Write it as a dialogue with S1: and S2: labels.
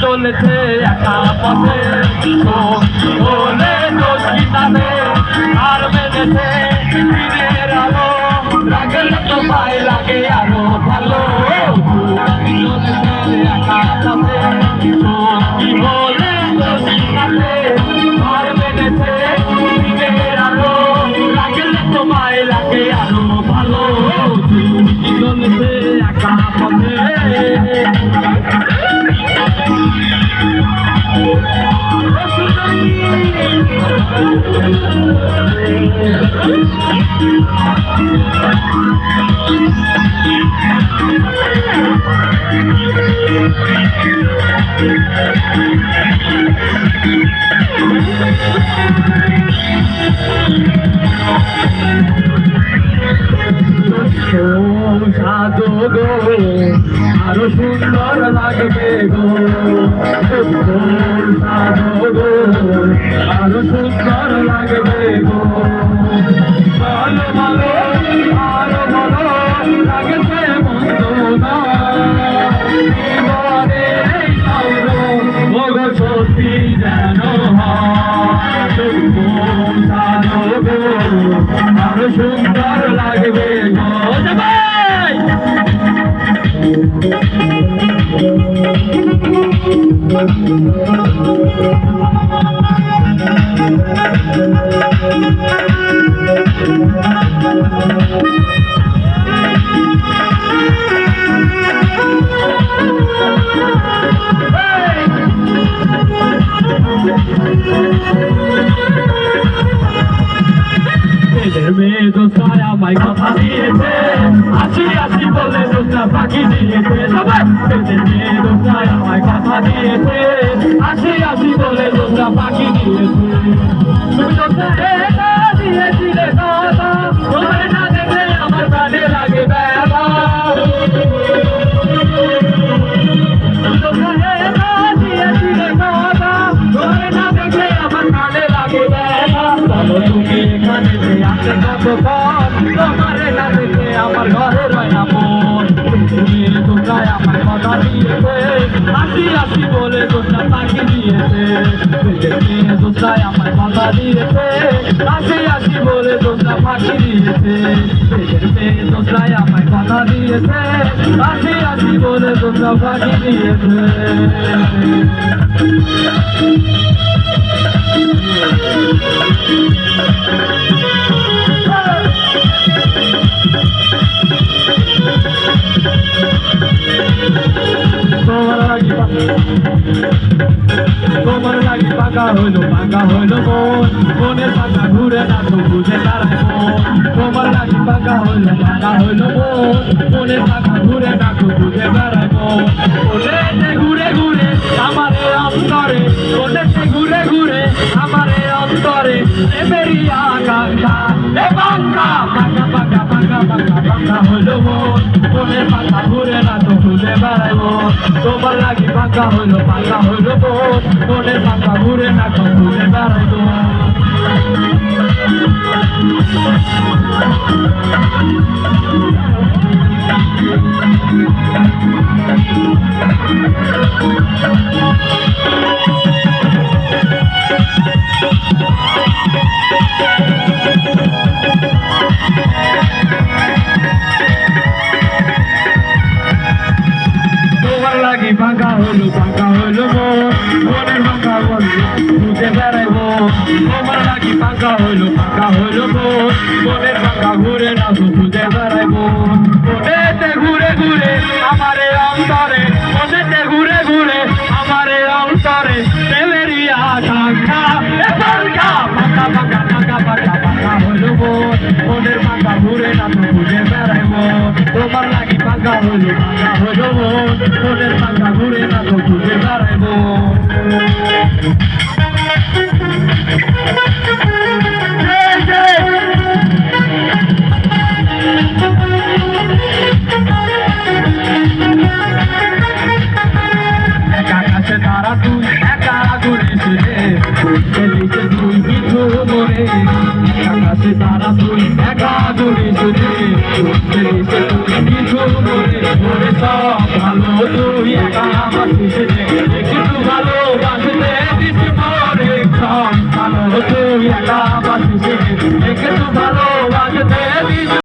S1: চলেছে একা পথে বলে দোষিতাতে আর মেনেছে দিনের আলো রাগের তোমায় লাগে আরো ভালো চলেছে একা পথে বলে দোষিতাতে আর মেনেছে দিনের আলো রাগের তোমায় লাগে আরো ভালো চলেছে একা পথে সাধু গো আরো সুন্দর লাগবে গো সাধু গো আরো সুন্দর লাগবে গো ভালো ভালো আরো ভালো লাগছে মন্দ না সত্যি যেন সাধু গো আরো সুন্দর লাগবে গো মেয়ে দোষায় আমায় কথা দিয়েছে আসি আসি বলে দোষা পাখি দিয়েছে সবাই মেয়ে দোষায় আমায় কথা দিয়েছে আসি আসি বলে দোষা পাখি দিয়েছে তুমি দোষা দিয়েছিলে কথা তোমার না দেখলে আমার প্রাণে লাগে ব্যথা দিয়েছিলে কথা তোমার না দেখলে আমার প্রাণে লাগে ব্যথা তুমি এখানে আসে কতক্ষণ তোমারে না দেখে আমার ঘরে রয় না মন তুমি তোমরায় আমার কথা দিয়েছে আসি আসি বলে দোষা পাখি দিয়েছে দোষায় আমার কথা দিয়েছে আসি আসি বলে দোষা পাখি দিয়েছে দোষায় আমার কথা দিয়েছে আসি আসি বলে দোষা পাখি দিয়েছে তোমার লাগি পাকা হইলো মন মনের পাকা ঘুরে না তো বুঝে দাঁড়ায় মন তোমার লাগি পাকা হইলো মন মনের পাকা ঘুরে না তো বুঝে দাঁড়ায় মন ওলেতে ঘুরে ঘুরে আমারে অন্তরে ওলেতে ঘুরে ঘুরে আমারে অন্তরে এবেরি আকাঙ্ক্ষা এ বাঙ্কা পাকা পাকা পাকা পাকা পাকা হইলো মন মনের পাকা ঘুরে না তো বুঝে দাঁড়ায় মন তোমার লাগি পাকা হইলো মন মনের পাকা ঘুরে না তো বুঝে দাঁড়ায় মন পাকা হইলো মন মনের পাকা বুঝে বেড়াইব তোমার লাগি পাকা হইলো মন মনের পাকা ঘুরে না তো বুঝে বেড়াইব ওদেতে ঘুরে ঘুরে আমারে অন্তরে ওদেতে ঘুরে ঘুরে আমারে অন্তরে প্রেমেরই আকাঙ্ক্ষা পাকা পাকা পাকা পাকা পাকা পাকা হইলো মন মনের পাকা ঘুরে না তো বুঝে বেড়াইব তোমার লাগি পাকা হইলো মন মনের পাকা ঘুরে না তো বুঝে বেড়াইব তারা তুই একা ঘুরেছিলে তুই কিছু মনে আকাশে তারা তুই একা ঘুরেছিলে সে দেখে তো ভালো